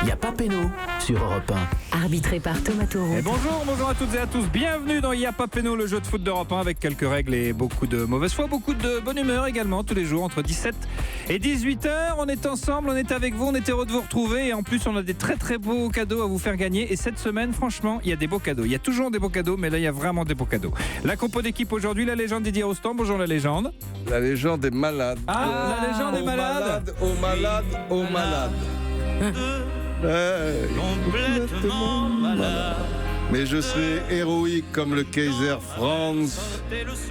Il n'y a pas péno sur Europe 1. Arbitré par Thomas Taureau. Et bonjour à toutes et à tous. Bienvenue dans Y'a pas péno, le jeu de foot d'Europe 1 avec quelques règles et beaucoup de mauvaise foi, beaucoup de bonne humeur également tous les jours entre 17 et 18h. On est ensemble, on est avec vous, on est heureux de vous retrouver et en plus on a des très très beaux cadeaux à vous faire gagner. Et cette semaine, franchement, il y a des beaux cadeaux. Il y a toujours des beaux cadeaux, mais là il y a vraiment des beaux cadeaux. La compo d'équipe aujourd'hui, la légende Didier Rostand. Bonjour la légende. La légende est malade. Ah, la légende est malade. Aux malades. Complètement malade. Mais je serai héroïque comme le Kaiser Franz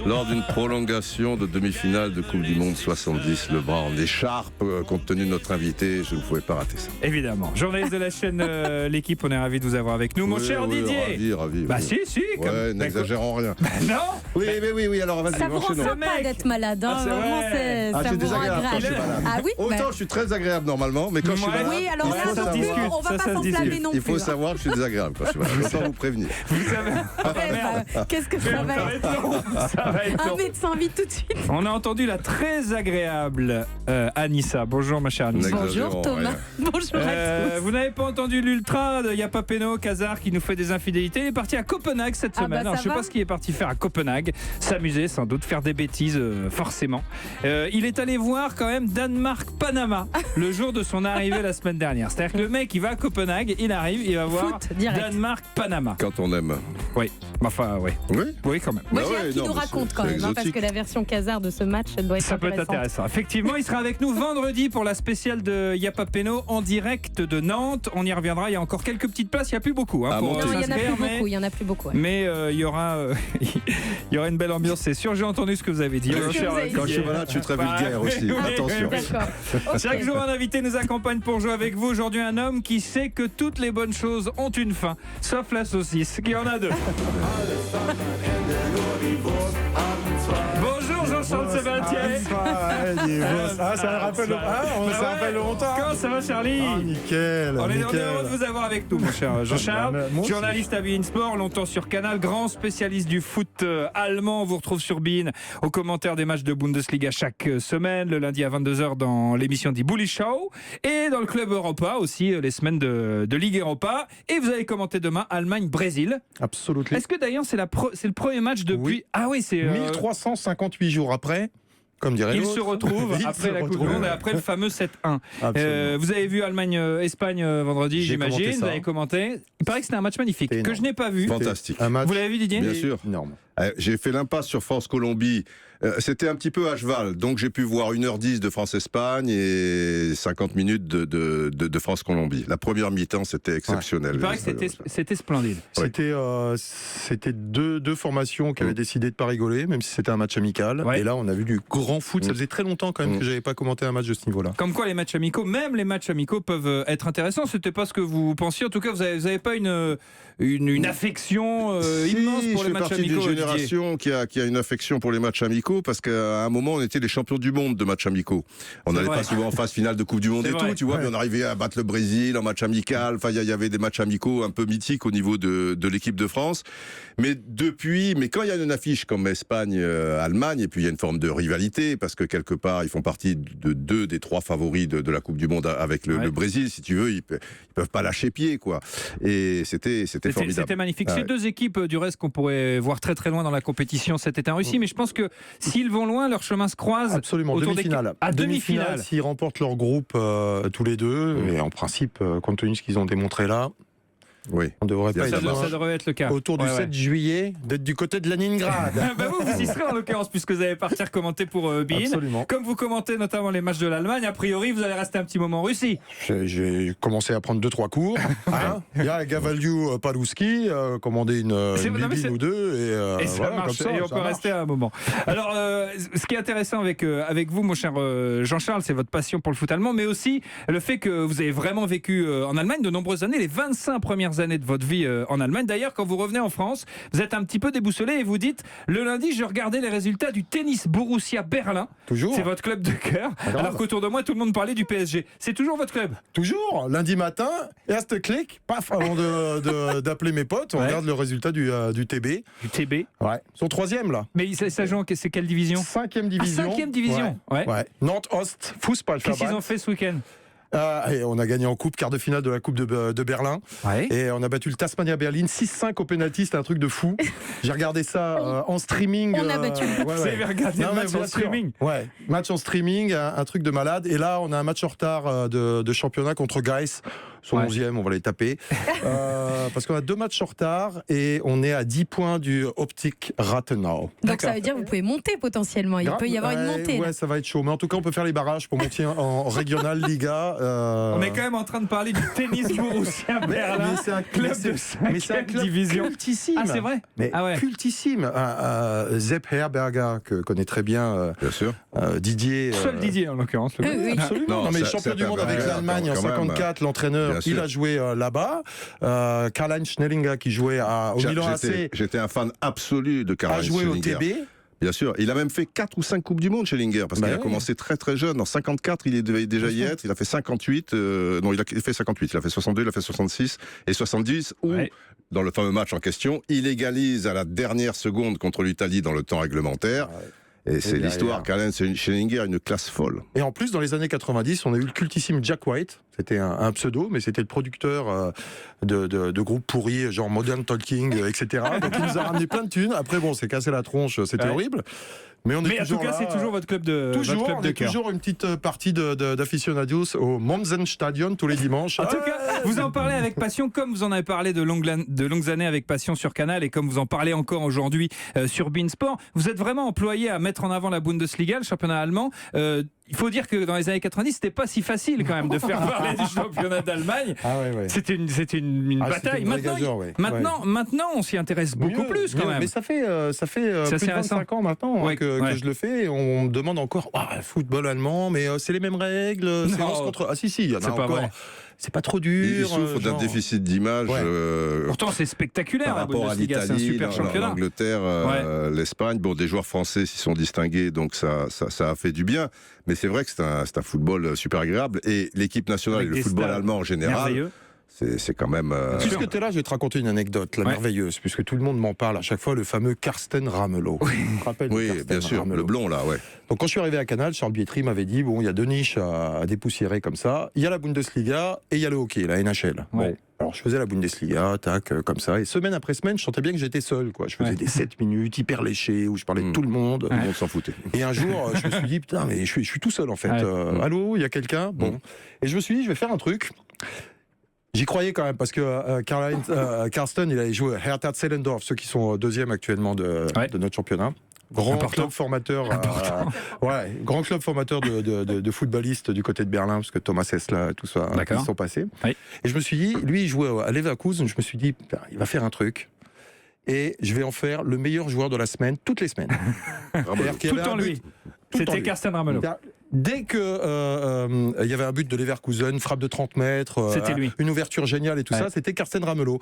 lors d'une prolongation de demi-finale de Coupe du Monde 70, le bras en écharpe. Compte tenu de notre invité, je ne pouvais pas rater ça. Évidemment. Journaliste de la chaîne L'équipe, on est ravis de vous avoir avec nous. Mon cher Didier. Ravi. Bah si. Ouais, n'exagérons rien. Non. Oui, alors vas-y, Ça vous rend enchaînons. sympa d'être malade. Hein. Ah, c'est Vraiment, vrai. ça Je suis vous rend désagréable quand je suis agréable. malade. Ah oui, Autant je suis très agréable normalement, mais quand je suis Ouais. malade, oui, alors il là, faut non savoir- plus, on va Ça pas se s'enflammer discute. non il plus. faut savoir que je suis désagréable quand je suis malade. Autant vous prévenir. Vous savez. Ah, merde. Qu'est-ce que ça va être Ça va être Un long. médecin vite tout de suite. On a entendu la très agréable Anissa. Bonjour ma chère Anissa. N'exagérons Bonjour Thomas. rien. Bonjour à tous. Vous n'avez pas entendu l'ultra de Y'a pas péno, Kazar qui nous fait des infidélités. Il est parti à Copenhague cette Ah semaine. bah, Alors, ça je sais va. pas ce qu'il est parti faire à Copenhague. S'amuser sans doute, faire des bêtises forcément. Il est allé voir quand même Danemark-Panama le jour de son arrivée la semaine dernière. C'est-à-dire que le mec il va à Copenhague, il arrive, il va voir Foot, direct. Danemark-Panama. Quand on aime. Oui, enfin oui. Oui. Oui quand même. Moi Bah j'ai ouais, hâte qu'il non, nous mais raconte quand c'est même, parce exotique. que la version Kazar de ce match, elle doit être Ça peut être intéressante. intéressant. Effectivement, il sera avec nous vendredi pour la spéciale de Y'a pas péno en direct de Nantes. On y reviendra. Il y a encore quelques petites places. Il n'y a plus beaucoup. À pour monter. Non, il y en a s'inscrire, plus beaucoup, il y en a plus beaucoup. Ouais. mais il y aura une belle ambiance, c'est sûr. J'ai entendu ce que vous avez dit. Qu'est-ce mon que cher vous avez dit Quand je suis malade, je suis très vulgaire aussi. oui, Attention. D'accord. Chaque Ok. jour, un invité nous accompagne pour jouer avec vous. Aujourd'hui, un homme qui sait que toutes les bonnes choses ont une fin, sauf la saucisse, qui en a deux. Bonjour Jean-Charles Sébastien. Ça me rappelle on Bah se rappelle ouais. longtemps. Comment ça va Charlie? Nickel. On est nickel. heureux de vous avoir avec nous, mon cher Jean-Charles. Moi aussi. Journaliste à beIN Sport, longtemps sur Canal, grand spécialiste du foot allemand. On vous retrouve sur beIN aux commentaires des matchs de Bundesliga chaque semaine, le lundi à 22h dans l'émission Die Bully Show et dans le Club Europa aussi, les semaines de Ligue Europa. Et vous allez commenter demain Allemagne-Brésil. Absolument. Est-ce que d'ailleurs c'est le premier match depuis... Oui. Ah oui, c'est... 1358 jours après, comme dirait il l'autre. se retrouve Il après se la Coupe du retrouve. Monde et après le fameux 7-1. Absolument. Vous avez vu Allemagne-Espagne vendredi, J'ai commenté j'imagine. ça. Vous avez commenté. Il paraît que c'était un match magnifique C'était que énorme. je n'ai pas vu. Fantastique. Un match Vous l'avez vu, Didier? Bien sûr. énorme. J'ai fait l'impasse sur France-Colombie. C'était un petit peu à cheval. Donc j'ai pu voir 1h10 de France-Espagne et 50 minutes de France-Colombie. La première mi-temps, c'était exceptionnel. Il paraît que c'était splendide. C'était deux formations qui avaient décidé de pas rigoler, même si c'était un match amical. Ouais. Et là, on a vu du grand foot. Ça faisait très longtemps quand même que j'avais pas commenté un match de ce niveau-là. Comme quoi les matchs amicaux, même les matchs amicaux peuvent être intéressants. C'était pas ce que vous pensiez. En tout cas, vous avez pas une affection immense pour je les fais matchs partie amicaux. d'une Didier. génération qui a une affection pour les matchs amicaux parce qu'à un moment, on était les champions du monde de matchs amicaux. On n'allait vrai. pas souvent en phase finale de Coupe du Monde C'est et vrai. tout, tu vois, Ouais. mais on arrivait à battre le Brésil en match amical. Enfin, il y avait des matchs amicaux un peu mythiques au niveau de l'équipe de France. Mais quand il y a une affiche comme Espagne-Allemagne, et puis il y a une forme de rivalité, parce que quelque part, ils font partie de 2 des 3 favoris de la Coupe du Monde avec le Brésil, si tu veux, ils peuvent pas lâcher pied, quoi. Et c'était formidable. C'était magnifique. Ah Ces ouais. deux équipes, du reste, qu'on pourrait voir très très loin dans la compétition cet été en Russie. Mais je pense que s'ils vont loin, leur chemin se croise. Absolument, autour des- demi-finale. À demi-finale. S'ils remportent leur groupe tous les deux, et en principe, compte tenu de ce qu'ils ont démontré là, Oui. on devrait pas Ça être Ça devrait être le cas. autour du Ouais, ouais. 7 juillet, d'être du côté de Leningrad. Bah vous y serez en l'occurrence, puisque vous allez partir commenter pour beIN. Absolument. Comme vous commentez notamment les matchs de l'Allemagne, a priori, vous allez rester un petit moment en Russie. J'ai commencé à prendre 2-3 cours. Hein. Il y a Gavaliou Palouski, commander une C'est- non, mais bibine c'est- ou deux. Et ça voilà, marche, comme ça, et on ça peut marche. rester un moment. Alors, ce qui est intéressant avec vous, mon cher Jean-Charles, c'est votre passion pour le foot allemand, mais aussi le fait que vous avez vraiment vécu en Allemagne de nombreuses années, les 25 premières années de votre vie en Allemagne. D'ailleurs, quand vous revenez en France, vous êtes un petit peu déboussolé et vous dites, le lundi, je regardais les résultats du tennis Borussia Berlin. Toujours. C'est votre club de cœur. grave. Alors qu'autour de moi, tout le monde parlait du PSG. C'est toujours votre club. Toujours, lundi matin, erste clic, paf, avant d'appeler mes potes, on Ouais. regarde le résultat du TB. Du TB. Ouais. Ils sont 3e là. Mais ça joue en c'est quelle division? 5e Ah, division. 5e division. Ouais. Ouais. Nantes-Ost, Qu'est-ce qu'ils Fußballverband. ont fait ce week-end? Et on a gagné en coupe, quart de finale de la Coupe de Berlin. Ouais. Et on a battu le Tasmania Berlin 6-5 au penalty, c'était un truc de fou. J'ai regardé ça en streaming. On a battu. Vous avez regardé le match en streaming? Ouais, match en streaming, un truc de malade. Et là, on a un match en retard de championnat contre Geiss. Son 11e, on va les taper. Parce qu'on a 2 matchs en retard et on est à 10 points du Optic Rathenau. Donc ça veut dire que vous pouvez monter potentiellement. Il peut y avoir une montée. Ouais, ça va être chaud. Mais en tout cas, on peut faire les barrages pour monter en régional Liga. On est quand même en train de parler du tennis Borussia Berlin. Mais c'est un club de 5e division. Cultissime. Ah, c'est vrai? Mais cultissime. Sepp Herberger, que connaît très bien, Bien sûr. Didier. Seul Didier en l'occurrence. Oui. Absolument. Non, mais champion du monde avec l'Allemagne en 54, l'entraîneur, il a joué là-bas. Karl-Heinz Schnellinger qui jouait au Milan AC. J'étais un fan absolu de Karl-Heinz A joué au Schnellinger. TB. Bien sûr, il a même fait 4 ou 5 Coupes du Monde chez Schellinger, parce qu'il a commencé très très jeune. En 54, il devait déjà y être. Il a fait 58. Non, il a fait 58. Il a fait 62, il a fait 66 et 70. Où, dans le fameux match en question, il égalise à la dernière seconde contre l'Italie dans le temps réglementaire. Et c'est l'histoire. Karl-Heinz Schellinger, une classe folle. Et en plus, dans les années 90, on a eu le cultissime Jack White. C'était un pseudo, mais c'était le producteur de groupes pourris, genre Modern Talking, etc. Donc il nous a ramené plein de thunes. Après, bon, c'est cassé la tronche, c'était horrible. Mais en tout cas, c'est toujours votre club de toujours, votre club de cœur. Toujours une petite partie d'aficionados au Mommsen-Stadion tous les dimanches. En tout cas, vous en parlez avec passion, comme vous en avez parlé de longues années avec passion sur Canal, et comme vous en parlez encore aujourd'hui sur Beansport. Vous êtes vraiment employé à mettre en avant la Bundesliga, le championnat allemand. Il faut dire que dans les années 90, c'était pas si facile quand même de faire parler du championnat d'Allemagne. C'était une bataille. Maintenant, on s'y intéresse beaucoup plus quand même. Mais ça fait plus de 25 ans maintenant que je le fais. Et on me demande encore football allemand, mais c'est les mêmes règles. C'est 11 contre. Ah si, il y en a encore. Vrai. C'est pas trop dur. Il souffre d'un déficit d'image. Pourtant, c'est spectaculaire. Par rapport à l'Italie, c'est un super championnat. L'Angleterre, l'Espagne. Bon, des joueurs français s'y sont distingués, donc ça a fait du bien. Mais c'est vrai que c'est un football super agréable. Et l'équipe nationale et le football allemand en général. C'est quand même. Puisque tu es là, je vais te raconter une anecdote merveilleuse, puisque tout le monde m'en parle à chaque fois, le fameux Karsten Ramelow. Oui, bien sûr, Ramelow. Le blond là, Donc quand je suis arrivé à Canal, Charles Bietri m'avait dit bon, il y a 2 niches à dépoussiérer comme ça. Il y a la Bundesliga et il y a le hockey, la NHL. Bon, alors je faisais la Bundesliga, comme ça, et semaine après semaine, je sentais bien que j'étais seul, quoi. Je faisais des 7 minutes hyper léchées où je parlais de tout le monde. Tout le monde s'en foutait. Et un jour, je me suis dit putain, mais je suis tout seul en fait. Allô, il y a quelqu'un. Bon, et je me suis dit je vais faire un truc. J'y croyais quand même, parce que Karsten, il avait joué à Hertha Zehlendorf, ceux qui sont 2e actuellement de notre championnat. Grand club formateur, grand club formateur de footballistes du côté de Berlin, parce que Thomas Hessler, tout ça, ils sont passés. Et je me suis dit, lui, il jouait à Leverkusen, je me suis dit, il va faire un truc. Et je vais en faire le meilleur joueur de la semaine, toutes les semaines. Tout le temps lui. C'était Karsten Ramelow. Dès que il y avait un but de Leverkusen, frappe de 30 mètres, c'était lui. Une ouverture géniale et tout ça, c'était Karsten Ramelow.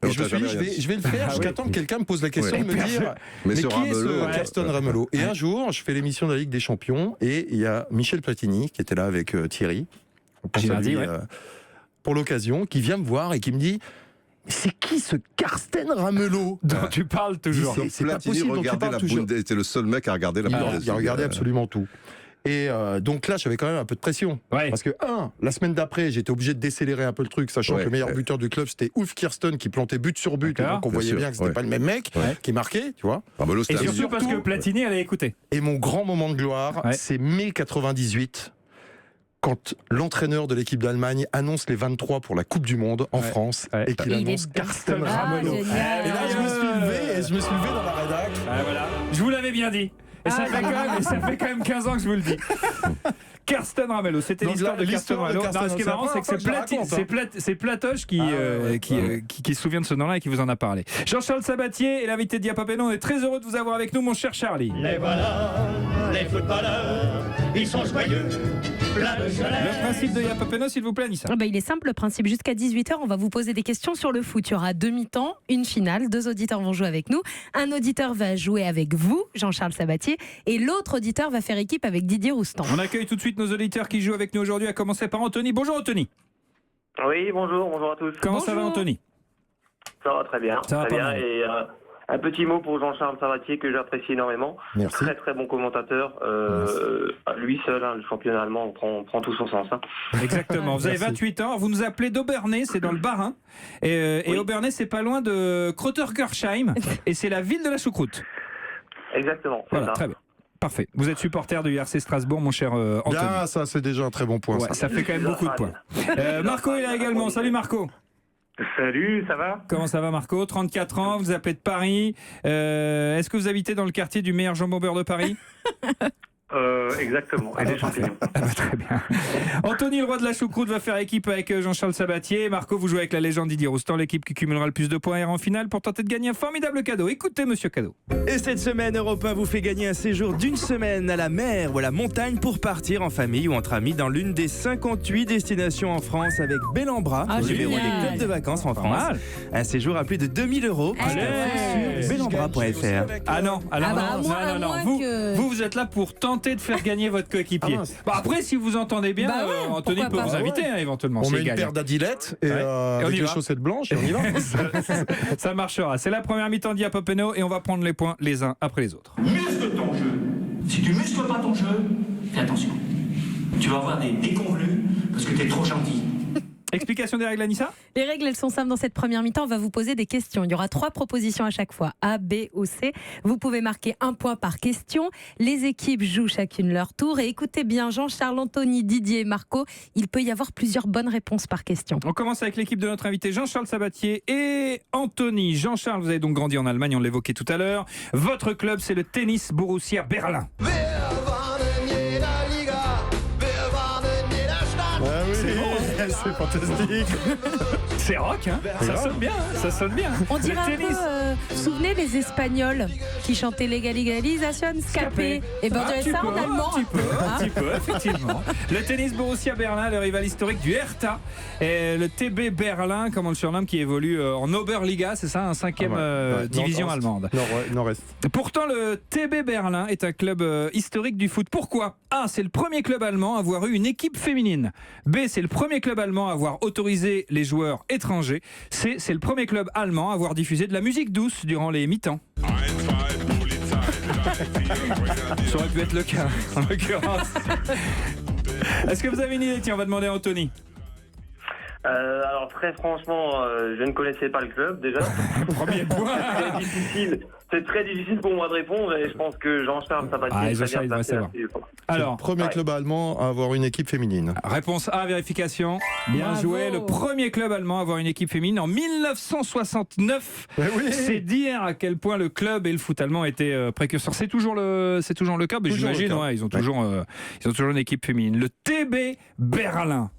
Et je me suis dit, je vais le faire jusqu'à temps que quelqu'un me pose la question de me dire mais qui est ce Karsten Ramelow. Et un jour, je fais l'émission de la Ligue des Champions et il y a Michel Platini qui était là avec Thierry, on pense à lui, pour l'occasion, qui vient me voir et qui me dit c'est qui ce Karsten Ramelow dont tu parles toujours? C'est pas possible, dont tu parles toujours. C'était le seul mec à regarder la Bundesliga. Il a regardé absolument tout. Et donc là, j'avais quand même un peu de pression. Parce que, la semaine d'après, j'étais obligé de décélérer un peu le truc, sachant que le meilleur buteur du club, c'était Ulf Kirsten, qui plantait but sur but. Et donc on voyait bien que c'était pas le même mec qui marquait, tu vois. Et surtout parce que Platini allait écouter. Et mon grand moment de gloire, c'est mai 98. Quand l'entraîneur de l'équipe d'Allemagne annonce les 23 pour la Coupe du Monde en France et qu'il annonce Karsten Ramelow. Et là, je me suis levé dans la rédac. Je vous l'avais bien dit. Et ça fait quand même 15 ans que je vous le dis. Karsten Ramelow, c'était l'histoire de Karsten Ramelow. Ce qui est marrant, c'est que c'est Platoche qui se souvient de ce nom-là et qui vous en a parlé. Jean-Charles Sabatier est l'invité de Yapapeno. On est très heureux de vous avoir avec nous, mon cher Charlie. Les voilà, les footballeurs, ils sont joyeux. Le principe de Yapapeno, s'il vous plaît, Anissa. Il est simple, le principe. Jusqu'à 18h, on va vous poser des questions sur le foot. Il y aura 2 mi-temps, une finale. 2 auditeurs vont jouer avec nous. Un auditeur va jouer avec vous, Jean-Charles Sabatier, et l'autre auditeur va faire équipe avec Didier Roustan. On accueille tout de suite nos auditeurs qui jouent avec nous aujourd'hui, à commencer par Anthony. Bonjour Anthony. Oui, bonjour à tous. Comment ça va Anthony? Ça va très bien. Ça va très pas bien. mal. Et Un petit mot pour Jean-Charles Sabatier que j'apprécie énormément. Merci. Très très bon commentateur. Lui seul, le championnat allemand prend tout son sens. Exactement. Vous avez 28 ans. Vous nous appelez d'Obernai, c'est dans le Bas-Rhin. Et Oui. Obernai, c'est pas loin de Krottergersheim. Et c'est la ville de la choucroute. Exactement. C'est Voilà, ça. très bien. Parfait. Vous êtes supporter du RC Strasbourg, mon cher Anthony. Bien, ça c'est déjà un très bon point. Ouais, ça. ça fait quand même beaucoup de points. Marco est là également. Salut Marco. Salut, ça va? Comment ça va Marco? 34 ans, vous appelez de Paris. Est-ce que vous habitez dans le quartier du meilleur jambon beurre de Paris? Exactement. Et des champignons. Ah bah, très bien. Anthony, le roi de la choucroute, va faire équipe avec Jean-Charles Sabatier. Marco, vous jouez avec la légende Didier Roustan, l'équipe qui cumulera le plus de points en finale pour tenter de gagner un formidable cadeau. Écoutez, monsieur Cadeau. Et cette semaine, Europe 1 vous fait gagner un séjour d'une semaine à la mer ou à la montagne pour partir en famille ou entre amis dans l'une des 58 destinations en France avec Bellambra, numéro génial. des clubs de vacances en Pas France. mal. Un séjour à plus de 2000 €. Allez. Sur bellambra.fr. Ah non, alors Ah bah, non, à non, moins non. que- Vous êtes là pour tenter de faire gagner votre coéquipier. Ah mince. Bon, après, si vous entendez bien, Bah ouais, Anthony pourquoi peut pas. vous inviter éventuellement. On s'il met une gagne. paire d'adilettes et, Ouais. Et on avec y les va. chaussettes blanches et on y va. Ça marchera. C'est la première mi-temps d'Iapopeno et on va prendre les points les uns après les autres. Muscle ton jeu. Si tu muscles pas ton jeu, fais attention. Tu vas avoir des déconvenus parce que t'es trop gentil. Explication des règles, Anissa? Les règles, elles sont simples dans cette première mi-temps. On va vous poser des questions. Il y aura 3 propositions à chaque fois, A, B ou C. Vous pouvez marquer 1 point par question. Les équipes jouent chacune leur tour. Et écoutez bien, Jean-Charles, Anthony, Didier et Marco, il peut y avoir plusieurs bonnes réponses par question. On commence avec l'équipe de notre invité Jean-Charles Sabatier et Anthony. Jean-Charles, vous avez donc grandi en Allemagne, on l'évoquait tout à l'heure. Votre club, c'est le Tennis Borussia Berlin. Ah oui, c'est fantastique. C'est rock, hein? Ça sonne bien, hein, ça sonne bien. On dirait un Le peu, tennis. vous vous souvenez les Espagnols qui chantaient Legalisation, Scapé. Et ben on dirait ça en allemand. Un Hein petit peu, effectivement. Le tennis Borussia Berlin, le rival historique du Hertha, et le TB Berlin, comme on le surnomme, qui évolue en Oberliga, c'est ça, un 5e Ouais, division Nord-Est. allemande. Nord-Est. Pourtant, le TB Berlin est un club historique du foot. Pourquoi? A, c'est le premier club allemand à avoir eu une équipe féminine. B, c'est le premier club allemand à avoir autorisé les joueurs étrangers. C, c'est le premier club allemand à avoir diffusé de la musique douce durant les mi-temps. Ça aurait pu être le cas, en l'occurrence. Est-ce que vous avez une idée? Tiens, on va demander à Anthony. Alors très franchement, je ne connaissais pas le club déjà. Premier point. C'est très difficile pour moi de répondre et je pense que Jean-Charles Sabatier Ah, et est très Jean-Charles, il bien va placé savoir. là-dessus. Alors, Premier club allemand à avoir une équipe féminine. réponse A, vérification. Bien Bravo. joué. Le premier club allemand à avoir une équipe féminine en 1969. Mais oui. C'est dire à quel point le club et le foot allemand étaient précurseurs. C'est toujours le cas. Mais Toujours j'imagine, le cas. ouais, ils ont toujours une équipe féminine. Le TB Berlin.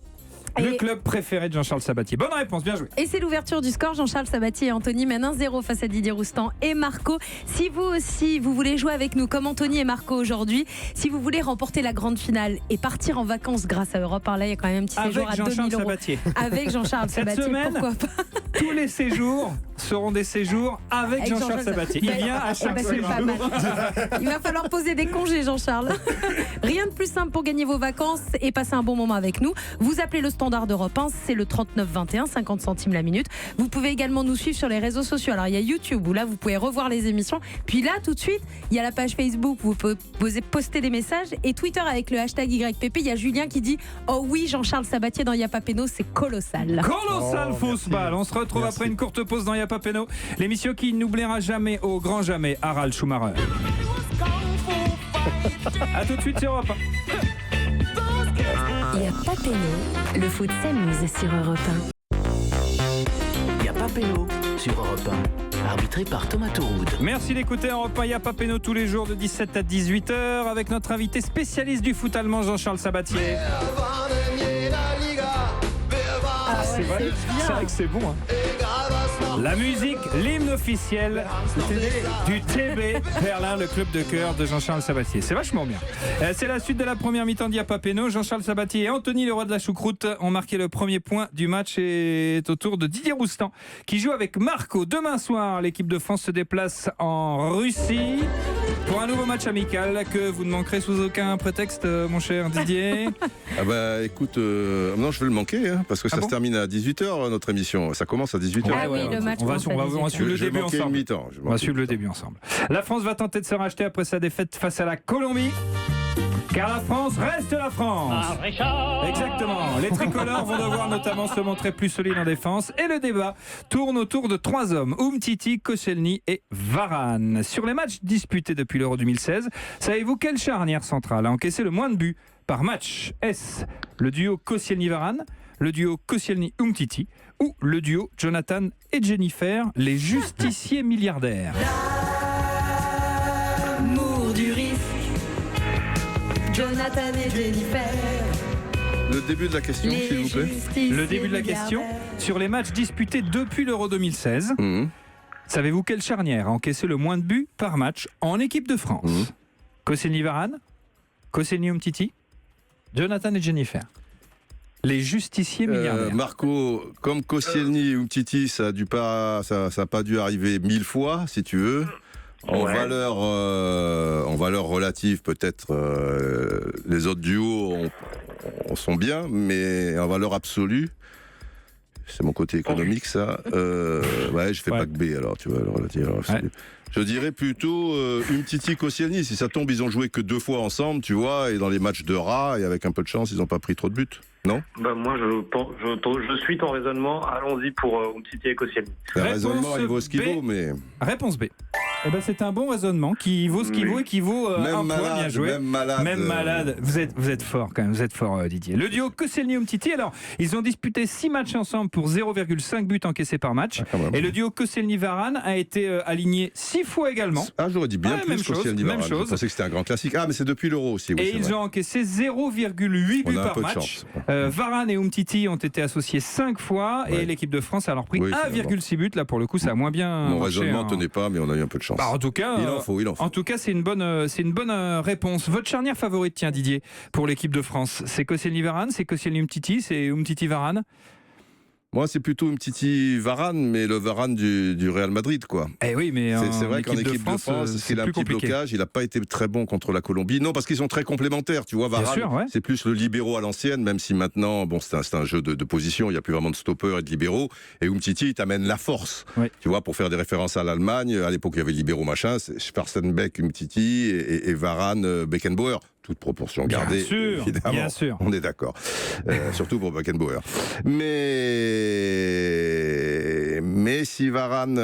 Le Et- club préféré de Jean-Charles Sabatier. Bonne réponse, bien joué. Et c'est l'ouverture du score. Jean-Charles Sabatier et Anthony mènent 1-0 face à Didier Roustan et Marco. Si vous aussi, vous voulez jouer avec nous comme Anthony et Marco aujourd'hui, si vous voulez remporter la grande finale et partir en vacances grâce à Europe 1, là, il y a quand même un petit séjour Avec à 2000 Jean-Charles €. Sabatier. Avec Jean-Charles Cette Sabatier, semaine, pourquoi pas. Tous les séjours seront des séjours avec Avec Jean-Charles Sabatier. Il vient à Eh chaque ben, c'est séjour. pas mal. Il va falloir poser des congés, Jean-Charles. Rien de plus simple pour gagner vos vacances et passer un bon moment avec nous. Vous appelez le standard d'Europe 1, c'est le 39 21, 50 centimes la minute. Vous pouvez également nous suivre sur les réseaux sociaux. Alors il y a YouTube où là vous pouvez revoir les émissions. Puis là tout de suite, il y a la page Facebook où vous pouvez poster des messages et Twitter avec le hashtag YPP. Il y a Julien qui dit "Oh oui, Jean-Charles Sabatier dans Yapapeno, c'est colossal." Colossal Oh, fausse merci. balle. On se retrouve Merci. après une courte pause dans Yapa Peno. L'émission qui n'oubliera jamais, au grand jamais, Harald Schumacher. A tout de suite sur Europe 1. Yapapeno, le foot s'amuse sur Europe 1. Yapapeno sur Europe 1. Arbitré par Thomas Touroud. Merci d'écouter Europe 1 Yapa Peno tous les jours de 17 à 18h avec notre invité spécialiste du foot allemand Jean-Charles Sabatier. Ah ouais, vrai, c'est bien. que c'est bon. Hein. La musique, l'hymne officiel du TB Berlin, le club de cœur de Jean-Charles Sabatier. C'est vachement bien. C'est la suite de la première mi-temps d'Iapapeno. Jean-Charles Sabatier et Anthony, le roi de la choucroute, ont marqué le premier point du match et est au tour de Didier Roustan qui joue avec Marco. Demain soir, l'équipe de France se déplace en Russie pour un nouveau match amical que vous ne manquerez sous aucun prétexte, mon cher Didier. Ah bah écoute, non je vais le manquer hein, parce que ça bon se termine à 18h notre émission. Ça commence à 18h. Ah oui, le match. On va suivre le Je début manquais une ensemble. mi-temps. On va suivre le début ensemble. La France va tenter de se racheter après sa défaite face à la Colombie. Car la France reste la France. Exactement. Les tricolores vont devoir notamment se montrer plus solides en défense. Et le débat tourne autour de 3 hommes, Umtiti, Koscielny et Varane. Sur les matchs disputés depuis l'Euro 2016, savez-vous quelle charnière centrale a encaissé le moins de buts par match? Est-ce le duo Koscielny-Varane, le duo Koscielny-Umtiti ou le duo Jonathan et Jennifer, les justiciers milliardaires? L'amour du risque. Jonathan et Jennifer. Le début de la question, s'il vous plaît. Le début de la question, sur les matchs disputés depuis l'Euro 2016, savez-vous quelle charnière a encaissé le moins de buts par match en équipe de France? Koscielny-Varane, Koscielny-Umtiti, Jonathan et Jennifer. Les justiciers milliardaires. Marco, comme Koscielny et Umtiti, ça n'a pas dû arriver 1000 fois, si tu veux. En valeur relative, peut-être, les autres duos sont bien, mais en valeur absolue, c'est mon côté économique, ça. Je fais pas que B, alors, tu vois, le relatif. Je dirais plutôt Umtiti, Koscielny. Si ça tombe, ils ont joué que 2 fois ensemble, tu vois, et dans les matchs de rats, et avec un peu de chance, ils n'ont pas pris trop de buts. Non? Moi, je suis ton raisonnement. Allons-y pour Umtiti et Koscielny. Le raisonnement, il vaut ce qu'il vaut, mais... Réponse B. Eh ben, c'est un bon raisonnement qui vaut ce qu'il vaut et qui vaut un point. Bien joué. Même malade. Vous êtes fort quand même, vous êtes fort Didier. Le duo Koscielny-Umtiti, alors, ils ont disputé 6 matchs ensemble pour 0,5 buts encaissés par match. Et le duo Koscielny-Varane a été aligné 6 fois également. Ah, j'aurais dit bien plus Koscielny-Varane. Même chose. Je pensais que c'était un grand classique. Ah, mais c'est depuis l'Euro aussi. Oui, et ils ont encaissé 0,8 buts par match. Varane et Umtiti ont été associés 5 fois et l'équipe de France a alors pris 1,6 buts. Là, pour le coup, ça a moins bien Mon marché. raisonnement ne tenait pas, mais on a eu un peu de chance. Bah, en tout cas, il en faut. En tout cas, c'est une bonne réponse. Votre charnière favorite, tiens Didier, pour l'équipe de France, c'est Koscielny-Varane, c'est Koscielny-Umtiti, c'est Umtiti-Varane? Moi, c'est plutôt Umtiti Varane, mais le Varane du Real Madrid, quoi. Eh oui, mais c'est vrai qu'en équipe de France, il a un petit blocage. Il n'a pas été très bon contre la Colombie. Non, parce qu'ils sont très complémentaires. Tu vois, Varane, c'est plus le libéro à l'ancienne, même si maintenant, bon, c'est un jeu de position. Il n'y a plus vraiment de stopper et de libéraux. Et Umtiti, il t'amène la force. Oui. Tu vois, pour faire des références à l'Allemagne, à l'époque, il y avait libéraux machin, c'est Schwarzenbeck, Umtiti et Varane, Beckenbauer. Toute proportion gardée, évidemment. Bien sûr. On est d'accord. Surtout pour Beckenbauer. Mais si Varane...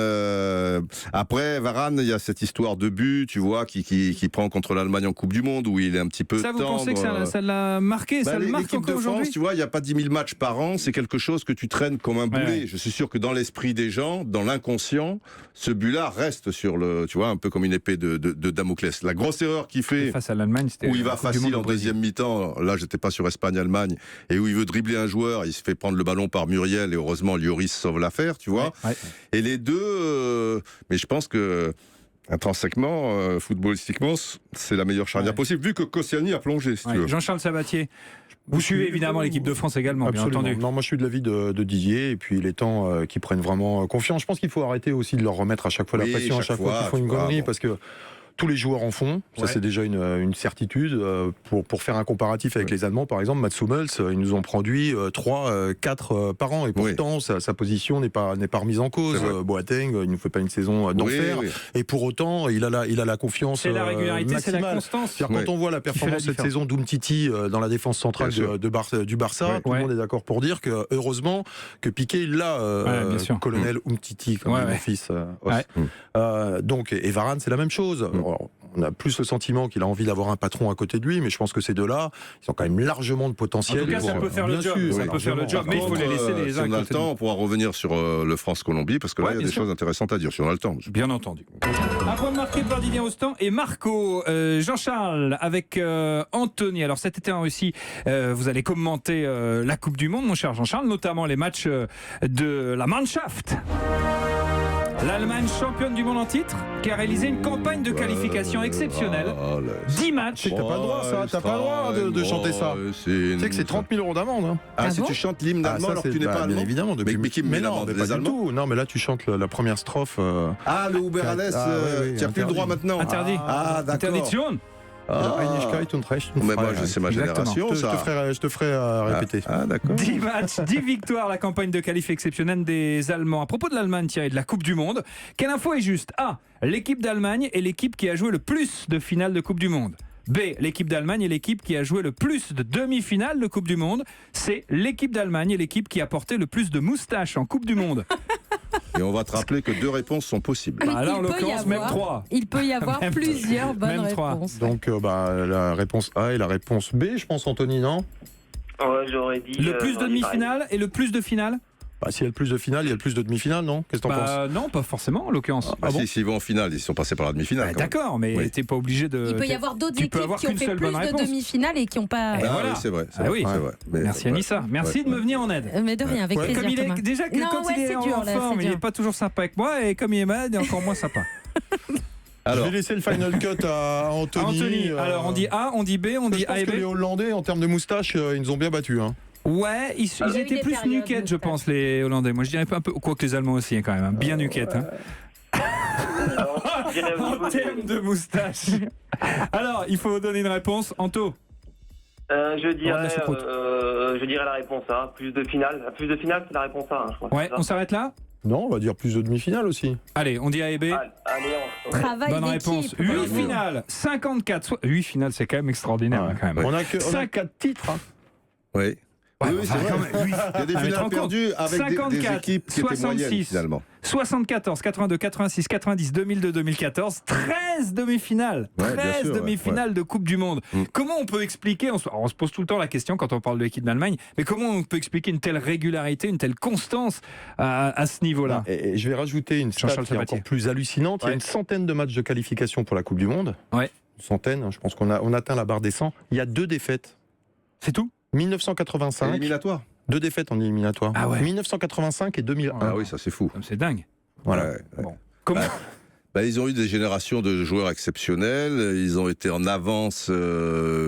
Après, Varane, il y a cette histoire de but, tu vois, qui prend contre l'Allemagne en Coupe du Monde, où il est un petit peu tendre. Vous pensez que ça l'a marqué? Ça le marque encore aujourd'hui? Tu vois, il n'y a pas 10 000 matchs par an, c'est quelque chose que tu traînes comme un boulet. Je suis sûr que dans l'esprit des gens, dans l'inconscient, ce but-là reste sur le... Tu vois, un peu comme une épée de Damoclès. La grosse erreur qu'il fait... Face à l'Allemagne, c'était... Facile en deuxième mi-temps, là j'étais pas sur Espagne-Allemagne, et où il veut dribbler un joueur, il se fait prendre le ballon par Muriel, et heureusement Lloris sauve l'affaire, tu vois. Et les deux, mais je pense que intrinsèquement, footballistiquement, c'est la meilleure charnière possible, vu que Koscielny a plongé, si tu veux. Jean-Charles Sabatier, vous suivez évidemment l'équipe de France également, absolument. Bien entendu. Non, moi je suis de l'avis de Didier, et puis il est temps qu'ils prennent vraiment confiance. Je pense qu'il faut arrêter aussi de leur remettre à chaque fois la pression, à chaque fois qu'ils font une connerie, parce que tous les joueurs en font, ça c'est déjà une certitude. Pour faire un comparatif avec les Allemands, par exemple, Mats Hummels, ils nous ont produit 3, 4 par an, et pourtant sa position n'est pas remise en cause. Boateng, il ne fait pas une saison d'enfer, et pour autant il a la confiance maximale. C'est la régularité, c'est la constance. Quand on voit la performance cette saison d'Umtiti dans la défense centrale du Barça, tout le monde est d'accord pour dire que heureusement que Piqué il l'a, colonel Umtiti, comme dit mon fils. Donc, et Varane c'est la même chose. On a plus le sentiment qu'il a envie d'avoir un patron à côté de lui, mais je pense que ces deux-là, ils ont quand même largement de potentiel. En tout cas, ça peut faire le job. Ça peut faire le job, mais il faut les laisser les uns. Si on a le temps, on pourra revenir sur le France-Colombie, parce que là, il y a des choses intéressantes à dire. Si on a le temps. Bien entendu. Un point marqué par Didier Rostand et Marco. Jean-Charles avec Anthony. Alors cet été en Russie, vous allez commenter la Coupe du Monde, mon cher Jean-Charles, notamment les matchs de la Mannschaft. L'Allemagne championne du monde en titre, qui a réalisé une campagne de qualification exceptionnelle. 10 matchs. T'as pas le droit, ça. T'as pas le droit de chanter ça. Tu sais que c'est 30 000 € d'amende. Hein. Ah, si tu chantes l'hymne allemand alors que tu n'es pas allemand. Bien évidemment. Mais qui met l'amende? Les Allemands. Non, mais là, tu chantes la première strophe. Ah, le Uber Alles, tu n'as plus le droit maintenant. Interdit. Ah, d'accord. Interdiction. Einigkeit und Recht. Mais moi, c'est ma Exactement. génération, ça. Je te ferai répéter. Ah, d'accord. 10 matchs, 10 victoires, la campagne de qualif exceptionnelle des Allemands. À propos de l'Allemagne, tiens, et de la Coupe du Monde, quelle info est juste? A. L'équipe d'Allemagne est l'équipe qui a joué le plus de finales de Coupe du Monde. B. L'équipe d'Allemagne est l'équipe qui a joué le plus de demi-finales de Coupe du Monde. C. L'équipe d'Allemagne est l'équipe qui a porté le plus de moustaches en Coupe du Monde. Et on va te rappeler que 2 réponses sont possibles. Bah, là, en Il peut y l'occurrence, même avoir- 3. Il peut y avoir Même- plusieurs bonnes même trois. réponses. Donc, la réponse A et la réponse B, je pense, Anthony, non? Ouais, j'aurais dit. Le plus de j'aurais dit demi-finales et le plus de finales? Bah, s'il y a le plus de finales, il y a le plus de demi-finales, non? Qu'est-ce que t'en penses? Bah, non, pas forcément en l'occurrence. Ah, bon s'ils vont en finale, ils sont passés par la demi-finale. Bah, quand même. d'accord, mais Oui. t'es pas obligé de. Il peut y avoir d'autres tu équipes peux avoir qui ont qu'une fait seule plus bonne de réponse. demi-finales et qui n'ont pas. Et Ah voilà. oui, c'est vrai. Ah oui. c'est vrai. Mais, Merci ouais. Anissa, merci de me venir en aide. Mais de rien, avec Ouais. plaisir. Comme il est Thomas. déjà que Non, quand ouais, il est c'est en dur, là, forme, c'est il dur. est pas toujours sympa avec moi et comme il est malade, il est encore moins sympa. Je Alors, vais laisser le final cut à Anthony. Anthony, alors on dit A, on dit B, on je dit pense A et que les B. Hollandais, en termes de moustache, ils nous ont bien battus. Hein. Ouais, ils y a eu étaient des plus périodes nuquettes, je moustaches. pense, les Hollandais. Moi, je dirais pas un peu, quoi que les Allemands aussi, hein, quand même, hein, bien nuquettes. Hein. Alors, je dirais En vous- termes de moustache. Alors, il faut donner une réponse. Anto, je On dirais, a la choucroute. je dirais la réponse A. Plus de finale. Plus de finale, c'est la réponse A. Je crois. ouais, c'est ça. on s'arrête là? Non, on va dire plus de demi-finales aussi. Allez, on dit A et B. Allez, Travail Bonne d'équipe. réponse. 8 finales, 54. 8 finales, c'est quand même extraordinaire. Ouais. Hein, quand même. On a 4 titres. Hein. oui. Ouais, Oui, enfin, c'est vrai. quand même, huit. Il y a des Ah, mais tu te finales rends perdues compte, avec des 54, équipes qui étaient moyennes 66. finalement. 74, 82, 86, 90, 2002, 2014, 13 demi-finales. Ouais, bien 13 sûr, demi-finales de Coupe du Monde. Mm. Comment on peut expliquer, on se pose tout le temps la question quand on parle de l'équipe d'Allemagne, mais comment on peut expliquer une telle régularité, une telle constance à ce niveau-là? Et je vais rajouter une stat Jean-Charles qui est Sabatier. encore plus hallucinante. Il y a Ouais. une centaine de matchs de qualification pour la Coupe du Monde. Ouais. Une centaine, hein, je pense qu'on a atteint la barre des 100. Il y a 2 défaites. C'est tout? 1985, Éliminatoire. 2 défaites en éliminatoire. Ah ouais. 1985 et 2001. Ah oui, ça c'est fou. C'est dingue. Voilà. Ouais. Bon. Comment Ils ont eu des générations de joueurs exceptionnels, ils ont été en avance